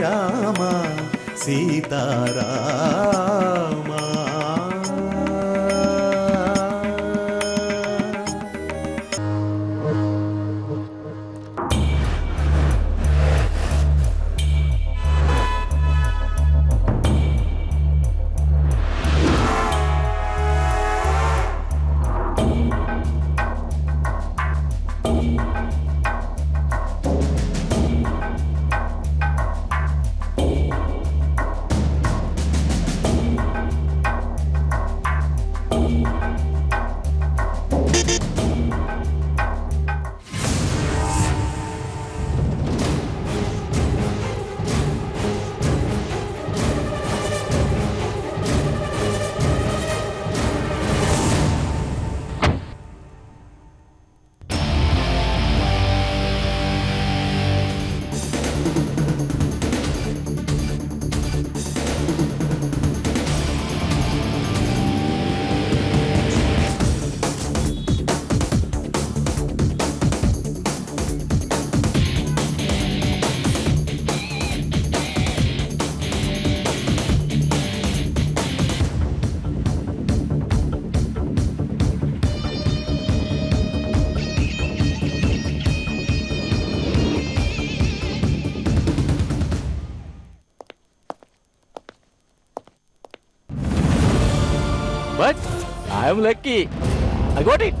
Srirama Sitarama. But I am lucky. I got it.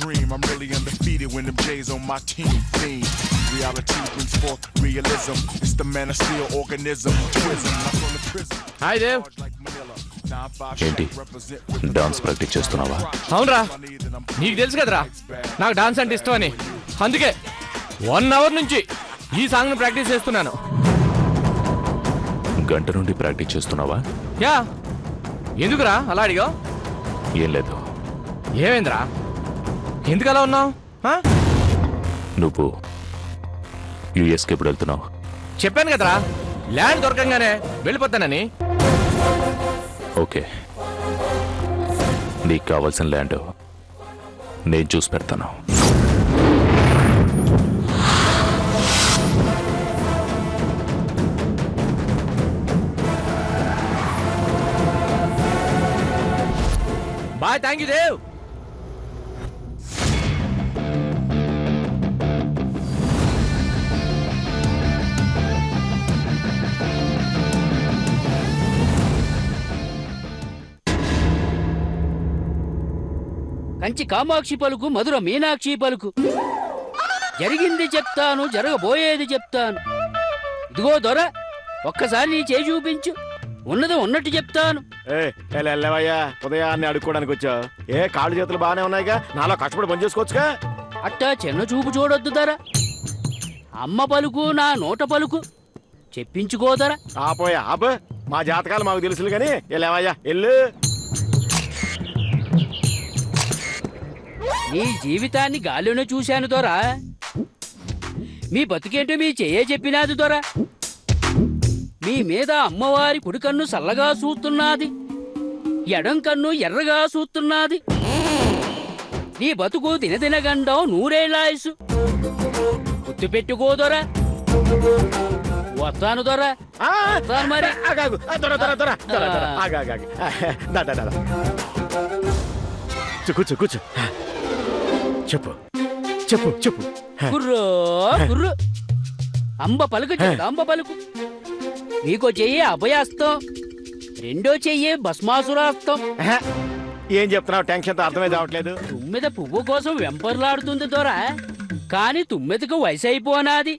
Dream. I'm really undefeated when them J's on my team. Theme. Reality brings forth realism. It's the man of steel organism. Twism. I'm from the prison. Hi Dev. ఏంటి dance practice చేస్తున్నావా? అవునరా, నీకు తెలుసు కదరా నాకు dance అంటే ఇష్టం అని. అందుకే 1 hour నుంచి ఈ సాంగ్ ను ప్రాక్టీస్ చేస్తున్నాను. గంట నుండి ప్రాక్టీస్ చేస్తున్నావా? యా, ఎందుకురా అలా అడిగా? ఏం లేదు. ఏమైందిరా, ఎందుకు అలా ఉన్నావు? నువ్వు యుఎస్కి ఎప్పుడు వెళ్తున్నావు? చెప్పాను కదరా, ల్యాండ్ దొరకంగానే వెళ్ళిపోతానని. ఓకే, నీకు కావాల్సిన ల్యాండ్ నేను చూసి పెడతాను. Bye, thank you Dev. Kanchi Kamakshi పలుకు, మధుర మీనాక్షి పలుకు. జరిగింది చెప్తాను, జరగబోయేది చెప్తాను. ఇదిగో దొర, ఒక్కసారి నీ చేయి చూపించు, ఉన్నది ఉన్నట్టు చెప్తాను. వెళ్ళవయ్యా, ఉదయాన్నే అడుక్కోవడానికి వచ్చావు. కాళ్ళు చేతులు బాగానే ఉన్నాయిగా, నాలో కష్టపడి పని చేసుకోవచ్చుగా. అట్టా చిన్న చూపు చూడొద్దు దొర. అమ్మ పలుకు, నా నోట పలుకు చెప్పించుకోదరా. ఆపోయా ఆప, మా జాతకాలు మాకు తెలుసులు గాని వెళ్ళవయ్యా వెళ్ళు. నీ జీవితాన్ని గాలిలోనే చూశాను దొరా. మీ బతుకేంటో మీ చెయ్యే చెప్పినాది దొరా. మీ మీద అమ్మవారి కుడి కన్ను సల్లగా చూస్తున్నది, ఎడం కన్ను ఎర్రగా చూస్తున్నది. నీ బతుకు దినదినగండం నూరేళ్ళాయసు. గుర్తు పెట్టుకోదొరా. వస్తాను దొరా, వస్తాను మరి. కూర్చో కూర్చో, చెప్పు చెప్పు చెప్పు. కుర్రో కుర్రు, అంబ పలుకు చెప్తా, అంబ పలుకు. నీకో చెయ్యి అభయాస్తం, రెండో చెయ్యి భస్మాసురాస్తం. ఆహా, ఏం చెప్తున్నావు? టెన్షన్తో అర్థమే కావట్లేదు. తుమ్మెద పువ్వు కోసం వెంపర్లాడుతుంది దొర, కాని తుమ్మెదకు వయసు అయిపోనాది,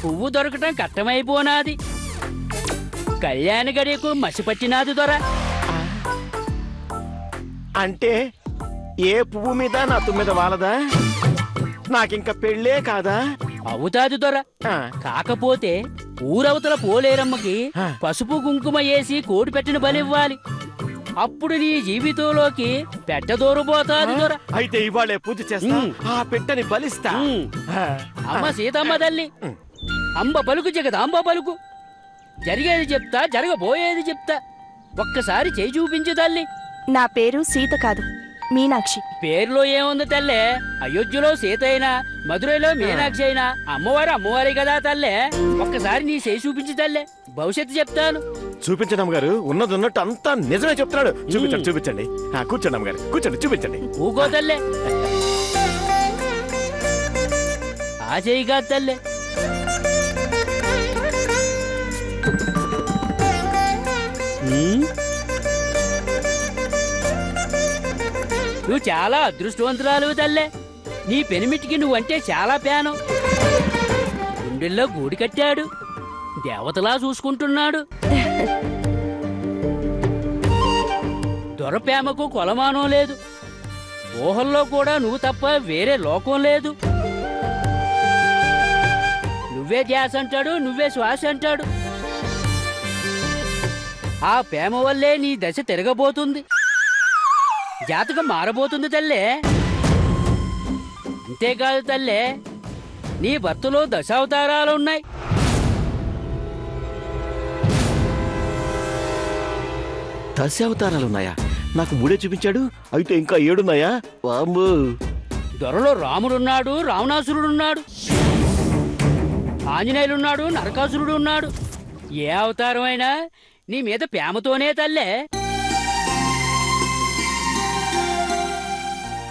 పువ్వు దొరకటం కట్టమైపోనాది, కళ్యాణ గడియకు మసి పట్టినాది దొర. అంటే ఏ పువ్వు మీద నా తుమ్మిద వాలదా? నాకింక పెళ్ళే కాదా? అవుతాది దొర. ఆ, కాకపోతే ఊరవతల పోలేరమ్మకి ఆ. పసుపు కుంకుమ వేసి కోడి పెట్టిన బలివ్వాలి. అప్పుడు నీ జీవితంలోకి పెట్ట దూరబోతాది దొర. అయితే ఇవాళే పూజ చేస్తా, ఉమ్. ఆ పెట్టని బలిస్తా. ఉమ్. ఆ, అమ్మ సీతమ్మ తల్లి, అంబ పలుకు జగదాంబ పలుకు, జరిగేది చెప్తా జరగబోయేది చెప్తా, ఒక్కసారి చేయి చూపించు తల్లి. నా పేరు సీత కాదు, మీనాక్షి. పేరులో ఏముంది తల్లే? అయోధ్యలో సీత అయినా మధురైలో మీనాక్షి అయినా అమ్మవారు అమ్మవారి కదా తల్లే. ఒక్కసారి నీ చేయి చూపించు తల్లే, భవిష్యత్తు చెప్తాను. చూపించండి అమ్మగారు, ఉన్నది ఉన్నట్టు అంతా నిజమే చెప్తున్నాడు. చూపించండి చూపించండి. ఆ, కూర్చోండి అమ్మగారు, కూర్చోండి, చూపించండి. ఊకో తల్లే. ఆ చేయి కాదు తల్లే. ఉమ్. నువ్వు చాలా అదృష్టవంతురాలు తల్లే. నీ పెనిమిటికి నువ్వంటే చాలా ప్యానం. గుండెల్లో గూడి కట్టాడు, దేవతలా చూసుకుంటున్నాడు. దొరప్రేమకు కొలమానం లేదు, ఊహల్లో కూడా నువ్వు తప్ప వేరే లోకం లేదు. నువ్వే ధ్యాస అంటాడు, నువ్వే శ్వాస అంటాడు. ఆ ప్రేమ వల్లే నీ దశ తిరగబోతుంది, జాతకం మారబోతుంది తల్లే. అంతేకాదు తల్లే, నీ భర్తలో దశావతారాలు ఉన్నాయి. దశావతారాలు ఉన్నాయా? నాకు మూడే చూపించాడు, అయితే ఇంకా 7 వామ్మో. దొరలో రాముడున్నాడు, రావణాసురుడున్నాడు, ఆంజనేయులున్నాడు, నరకాసురుడు ఉన్నాడు. ఏ అవతారం అయినా నీ మీద ప్రేమతోనే తల్లే.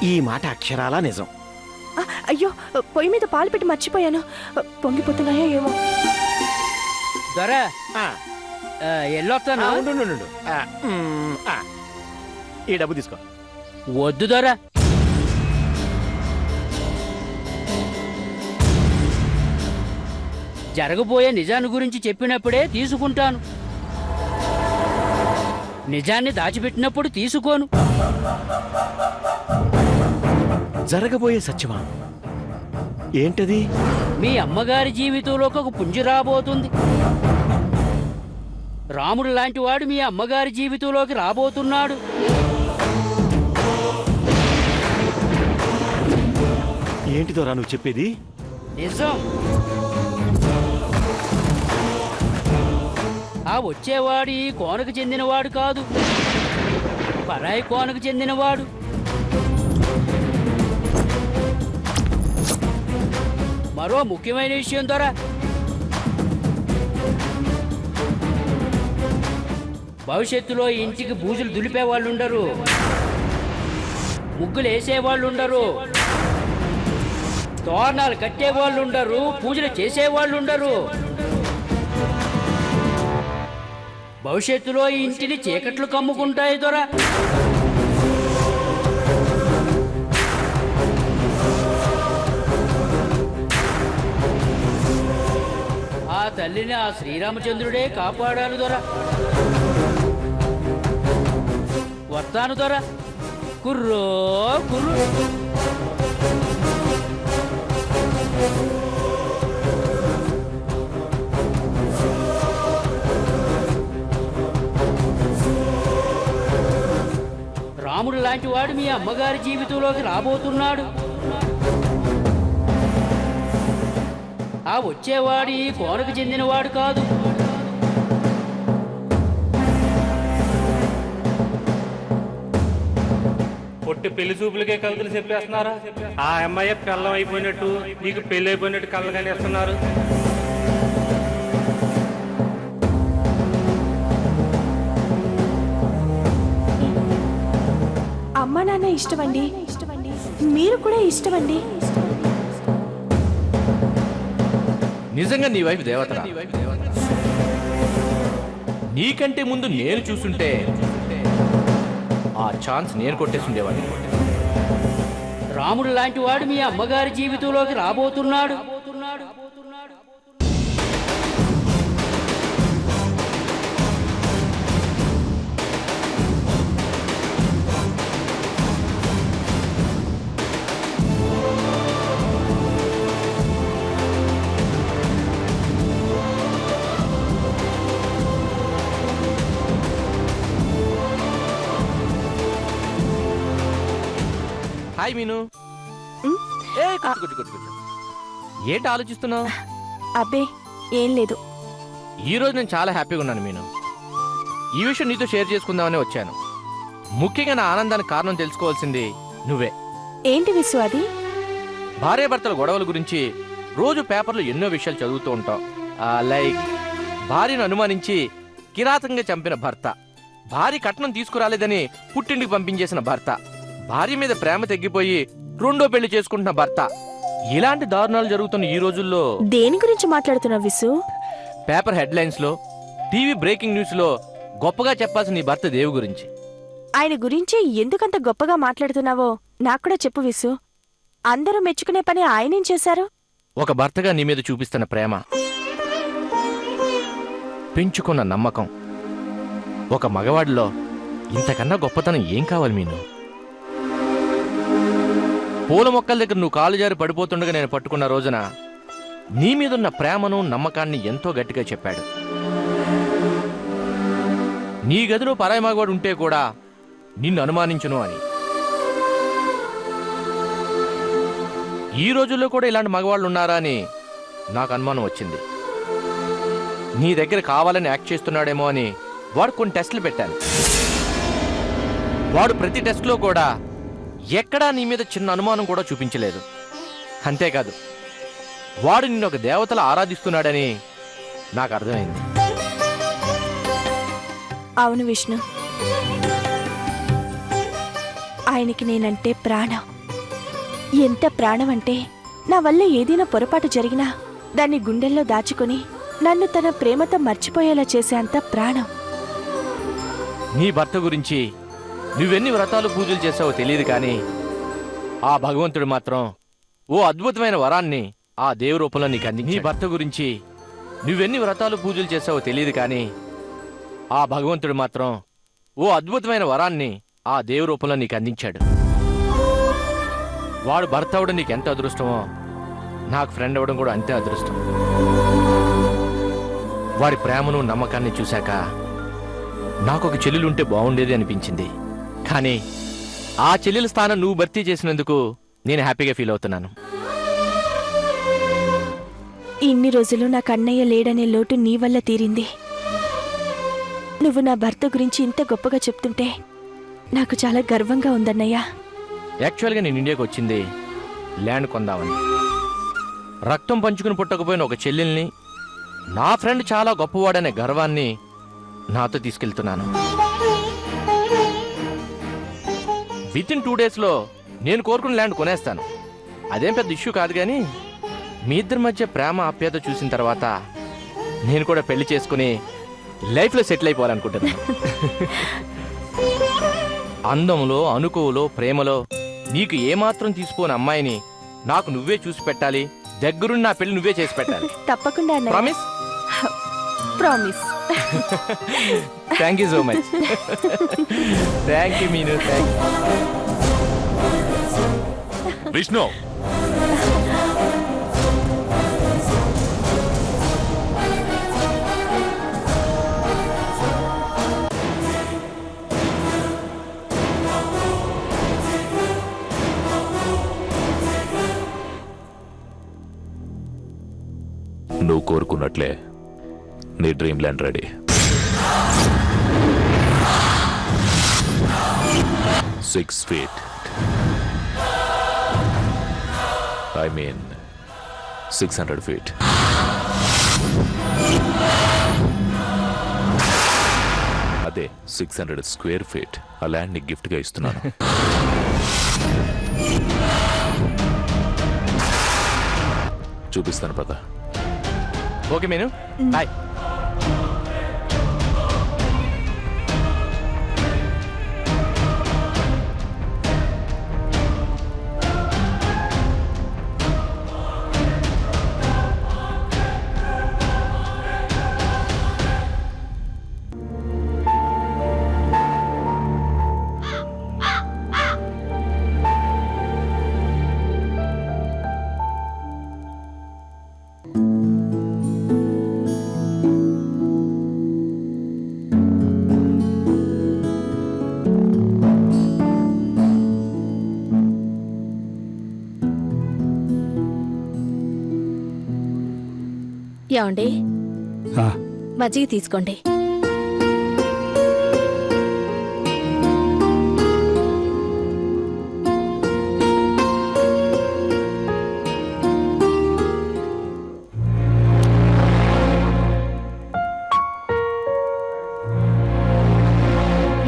ఈ మాట అక్షరాలా నిజం. అయ్యో, పొయ్యి మీద పాలు పెట్టి మర్చిపోయాను. పొంగిపోతున్నాయో ఏమో. దొర ఆ, ఎల్లొస్తాను. ఉండు, ఉండు, ఉండు. ఆ, ఆ. ఈ డబ్బు తీసుకో. వద్దు దొర. జరగబోయే నిజాన్ని గురించి చెప్పినప్పుడే తీసుకుంటాను, నిజాన్ని దాచిపెట్టినప్పుడు తీసుకోను. జరగబోయే సత్యమా? ఏంటది? మీ అమ్మగారి జీవితంలోకి ఒక పుంజి రాబోతుంది. రాముడు లాంటి వాడు మీ అమ్మగారి జీవితంలోకి రాబోతున్నాడు. ఏంటిదోరా నువ్వు చెప్పేది? నిజం. ఆ వచ్చేవాడు ఈ కోనకు చెందినవాడు కాదు, పరాయి కోనకు చెందినవాడు. మరో ముఖ్యమైన విషయం ద్వారా భవిష్యత్తులో ఈ ఇంటికి బూజులు దులిపే వాళ్ళు ఉండరు, ముగ్గులు వేసేవాళ్ళు ఉండరు, తోరణాలు కట్టేవాళ్ళు ఉండరు, పూజలు చేసేవాళ్ళు ఉండరు. భవిష్యత్తులో ఈ ఇంటిని చీకట్లు కమ్ముకుంటాయి దొర. ఆ తల్లిని ఆ శ్రీరామచంద్రుడే కాపాడాను దొర. వస్తాను దొర. కుర్రో కుర్రు. రాముడు లాంటి వాడు మీ అమ్మగారి జీవితంలోకి రాబోతున్నాడు. ఆ వచ్చేవాడు ఈ కోనకు చెందినవాడు కాదు. పొట్టి పెళ్లి చూపులకే కవితలు చెప్పేస్తున్నారా? ఆ అమ్మాయి పెళ్ళం అయిపోయినట్టు, నీకు పెళ్లి అయిపోయినట్టు కళ్ళు కనేస్తున్నారు. అమ్మా నాన్న ఇష్టమండి, మీరు కూడా ఇష్టమండి. నిజంగా నీ వైపు దేవతరా? నీకంటే ముందు నేను చూసుంటే ఆ ఛాన్స్ నేను కొట్టేసి ఉండేవాడిని. రాముడు లాంటి వాడు మీ అమ్మగారి జీవితంలోకి రాబోతున్నాడు. హాయ్ మీను. ఏ కూర్చో. ఏంటి ఆలోచిస్తున్నావు? అబ్బే ఏం లేదు. ఈ రోజు నేను చాలా హ్యాపీగా ఉన్నాను మీను. ఈ విషయం నీతో షేర్ చేసుకుందామని వచ్చాను. ముఖ్యంగా నా ఆనందానికి కారణం తెలుసుకోవాల్సింది నువ్వే. ఏంటి విసు అది? భార్యాభర్తల గొడవల గురించి రోజు పేపర్లో ఎన్నో విషయాలు చదువుతూ ఉంటాం. లైక్ భార్యను అనుమానించి కిరాతకంగా చంపిన భర్త, భార్య కట్నం తీసుకురాలేదని పుట్టింటికి పంపించేసిన భర్త, భార్య మీద ప్రేమ తగ్గిపోయి రెండో పెళ్లి చేసుకుంటున్న భర్త, ఇలాంటి దారుణాలు జరుగుతున్న ఈ రోజుల్లో దేని గురించి మాట్లాడుతున్నావు విసు? పేపర్ హెడ్లైన్స్ లో, టీవీ బ్రేకింగ్ న్యూస్ లో గొప్పగా చెప్పాల్సిన నీ భర్త దేవు గురించి. ఆయన గురించి ఎందుకంత గొప్పగా మాట్లాడుతున్నావో నాకు కూడా చెప్పు విసు. అందరూ మెచ్చుకునే పని ఆయనేం చేశారు? ఒక భర్తగా నీ మీద చూపిస్తున్న ప్రేమ, పెంచుకున్న నమ్మకం, ఒక మగవాడిలో ఇంతకన్నా గొప్పతనం ఏం కావాలి మీను? పూల మొక్కల దగ్గర నువ్వు కాలు జారి పడిపోతుండగా నేను పట్టుకున్న రోజున నీ మీదున్న ప్రేమను నమ్మకాన్ని ఎంతో గట్టిగా చెప్పాడు. నీ గదిలో పరాయి మగవాడు ఉంటే కూడా నిన్ను అనుమానించును అని. ఈ రోజుల్లో కూడా ఇలాంటి మగవాళ్ళు ఉన్నారా అని నాకు అనుమానం వచ్చింది. నీ దగ్గర కావాలని యాక్ట్ చేస్తున్నాడేమో అని వాడు కొన్ని టెస్టులు పెట్టాను. వాడు ప్రతి టెస్ట్లో కూడా ఎక్కడా నీ మీద చిన్న అనుమానం కూడా చూపించలేదు. అంతేకాదు, వాడు నిన్ను ఒక దేవతలా ఆరాధిస్తున్నాడని నాకు అర్థమైంది. అవును విష్ణు, ఆయనకి నేనంటే ప్రాణం. ఎంత ప్రాణం అంటే నా వల్ల ఏదైనా పొరపాటు జరిగినా దాన్ని గుండెల్లో దాచుకుని నన్ను తన ప్రేమతో మర్చిపోయేలా చేసేంత ప్రాణం. నీ భర్త గురించి నువ్వెన్ని వ్రతాలు పూజలు చేసావో తెలియదు, కానీ ఆ భగవంతుడు మాత్రం ఓ అద్భుతమైన వరాన్ని ఆ దేవు రూపంలో నీకు అంది. నీ భర్త గురించి నువ్వెన్ని వ్రతాలు పూజలు చేసావో తెలియదు, కానీ ఆ భగవంతుడు మాత్రం ఓ అద్భుతమైన వరాన్ని ఆ దేవు రూపంలో నీకు అందించాడు. వాడు భర్త అవడం నీకు ఎంత అదృష్టమో నాకు ఫ్రెండ్ అవ్వడం కూడా అంతే అదృష్టం. వాడి ప్రేమను నమ్మకాన్ని చూశాక నాకు ఒక చెల్లెలు ఉంటే బాగుండేది అనిపించింది. కానీ ఆ చెల్లెల స్థానం నువ్వు భర్తీ చేసినందుకు నేను హ్యాపీగా ఫీల్ అవుతున్నాను. ఇన్ని రోజులు నాకు అన్నయ్య లేడనే లోటు నీ వల్ల తీరింది. నువ్వు నా భర్త గురించి ఇంత గొప్పగా చెప్తుంటే నాకు చాలా గర్వంగా ఉందన్నయ్య. యాక్చువల్గా నేను ఇండియాకి వచ్చింది ల్యాండ్ కొందామని. రక్తం పంచుకుని పుట్టకపోయిన ఒక చెల్లెల్ని, నా ఫ్రెండ్ చాలా గొప్పవాడనే గర్వాన్ని నాతో తీసుకెళ్తున్నాను. విత్ ఇన్ 2 డేస్లో నేను కోరుకున్న ల్యాండ్ కొనేస్తాను. అదేం పెద్ద ఇష్యూ కాదు, కానీ మీ ఇద్దరి మధ్య ప్రేమ ఆప్యాయత చూసిన తర్వాత నేను కూడా పెళ్లి చేసుకుని లైఫ్లో సెటిల్ అయిపోవాలనుకుంటున్నాను. అందంలో, అనుకువలో, ప్రేమలో నీకు ఏమాత్రం తీసిపోని అమ్మాయిని నాకు నువ్వే చూసి పెట్టాలి. దగ్గరున్న నా పెళ్లి నువ్వే చేసి పెట్టాలి. తప్పకుండా అన్నయ్య. Promise? Promise. Thank you so much. Thank you Meenu. Thank Vishnu, నువ్వు కోరుకున్నట్లే నీ dream land ready. 6 feet. I mean 600 feet. అదే 600 స్క్వేర్ ఫీట్. ఆ ల్యాండ్ నీకు గిఫ్ట్గా ఇస్తున్నాను. చూపిస్తాను పద. ఓకే మీను, బాయ్. ఏమండి ఆ, మజ్జిగ తీసుకోండి.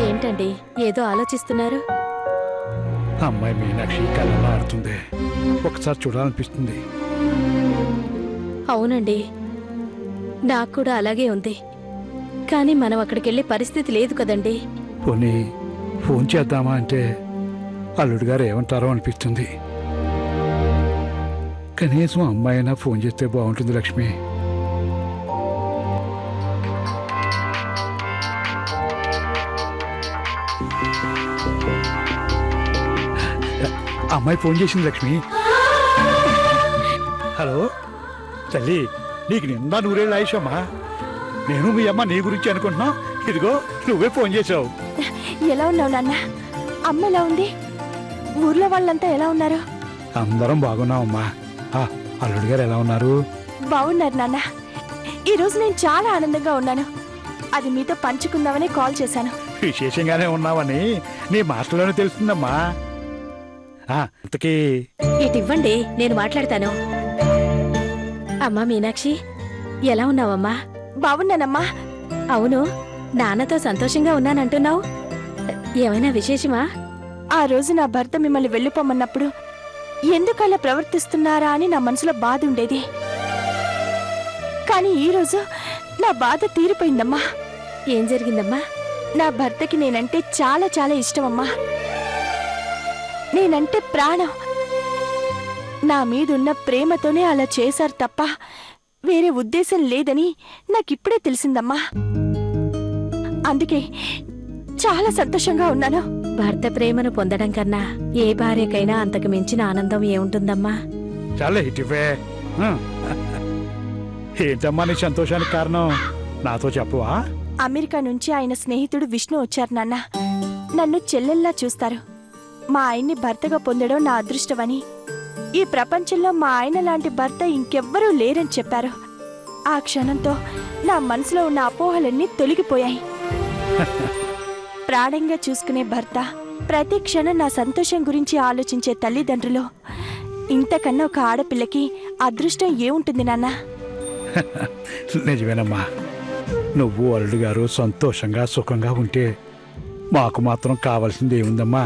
ఏంటండి ఏదో ఆలోచిస్తున్నారు? అమ్మాయి మీనాక్షి కళ్ళలో ఆడుతుంది. ఒకసారి చూడాలనిపిస్తుంది. అవునండి, నాకు కూడా అలాగే ఉంది. కానీ మనం అక్కడికెళ్ళే పరిస్థితి లేదు కదండి. పోనీ ఫోన్ చేద్దామా అంటే అల్లుడు గారు ఏమంటారో అనిపిస్తుంది. కనీసం అమ్మాయి అయినా ఫోన్ చేస్తే బాగుంటుంది లక్ష్మి. అమ్మాయి ఫోన్ చేసింది లక్ష్మి. హలో తల్లి, నీకు నిండా నూరేళ్ళు ఆయుషమ్మా. నేను మీ అమ్మ నీ గురించి అనుకుంటున్నా. ఇదిగో నువ్వే ఫోన్ చేసావు. ఎలా ఉన్నావు నాన్న? అమ్మ ఎలా ఉంది? ఊర్లో వాళ్ళంతా ఎలా ఉన్నారు? అందరం బాగున్నామమ్మా. అల్లుడు గారు ఎలా ఉన్నారు? బాగున్నారు నాన్న. ఈరోజు నేను చాలా ఆనందంగా ఉన్నాను. అది మీతో పంచుకుందామని కాల్ చేశాను. విశేషంగానే ఉన్నావని నీ మాటలోనే తెలుస్తుందమ్మా. ఇంతకీ ఇటివ్వండి, నేను మాట్లాడతాను. అమ్మా మీనాక్షి, ఎలా ఉన్నావమ్మా? బాగున్నానమ్మా. అవును, నాన్నతో సంతోషంగా ఉన్నానంటున్నావు. ఏమైనా విశేషమా? ఆ రోజు నా భర్త మిమ్మల్ని వెళ్ళిపోమన్నప్పుడు ఎందుకలా ప్రవర్తిస్తున్నారా అని నా మనసులో బాధ ఉండేది. కానీ ఈ రోజు నా బాధ తీరిపోయిందమ్మా. ఏం జరిగిందమ్మా? నా భర్తకి నేనంటే చాలా చాలా ఇష్టమమ్మా. నేనంటే ప్రాణం. నా మీదున్న ప్రేమతోనే అలా చేశారు తప్ప వేరే ఉద్దేశం లేదని నాకిప్పుడే తెలిసిందమ్మా. అందుకే చాలా సంతోషంగా ఉన్నాను. భర్త ప్రేమను పొందడం కన్నా ఏ భార్యకైనా అంతకు మించిన ఆనందం ఏముంటుందమ్మా? చాలా ఇటివే. ఏంటమ్మా నీ సంతోషానికి కారణం? నాతో చెప్పవా? అమెరికా నుంచి ఆయన స్నేహితుడు విష్ణు వచ్చారు నాన్న. నన్ను చెల్లెల్లా చూస్తారు. మా ఆయన్ని భర్తగా పొందడం నా అదృష్టమని, ఈ ప్రపంచంలో మా ఆయన లాంటి భర్త ఇంకెవ్వరూ లేరని చెప్పారు. ఆ క్షణంతో నా మనసులో ఉన్న అపోహలన్నీ తొలగిపోయాయి. ప్రాణంగా చూసుకునే భర్త, ప్రతి క్షణం నా సంతోషం గురించి ఆలోచించే తల్లిదండ్రులు, ఇంతకన్నా ఒక ఆడపిల్లకి అదృష్టం ఏముంటుంది నాన్న? నిజమేనమ్మా. నువ్వు అల్లుడు గారు సంతోషంగా సుఖంగా ఉంటే మాకు మాత్రం కావాల్సింది ఏముందమ్మా?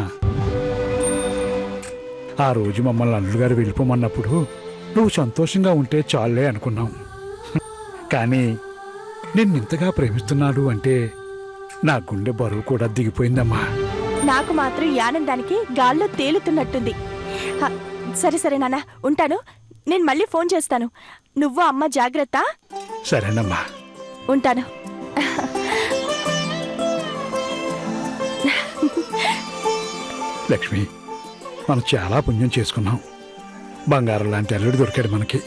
ఆ రోజు మమ్మల్ని అల్లుడు గారు వెళ్ళిపోమన్నప్పుడు నువ్వు సంతోషంగా ఉంటే చాలే అనుకున్నాం. కానీ నిన్నింతగా ప్రేమిస్తున్నాడు అంటే నా గుండె బరువు కూడా దిగిపోయిందమ్మా. నాకు మాత్రం ఈ ఆనందానికి గాల్లో తేలుతున్నట్టుంది. సరే సరే నాన్న, ఉంటాను. నేను మళ్ళీ ఫోన్ చేస్తాను. నువ్వు అమ్మ జాగ్రత్త. సరేనమ్మా, ఉంటాను. లక్ష్మి, మనం చాలా పుణ్యం చేసుకున్నాం. బంగారం లాంటి అల్లుడు దొరికాడు మనకి.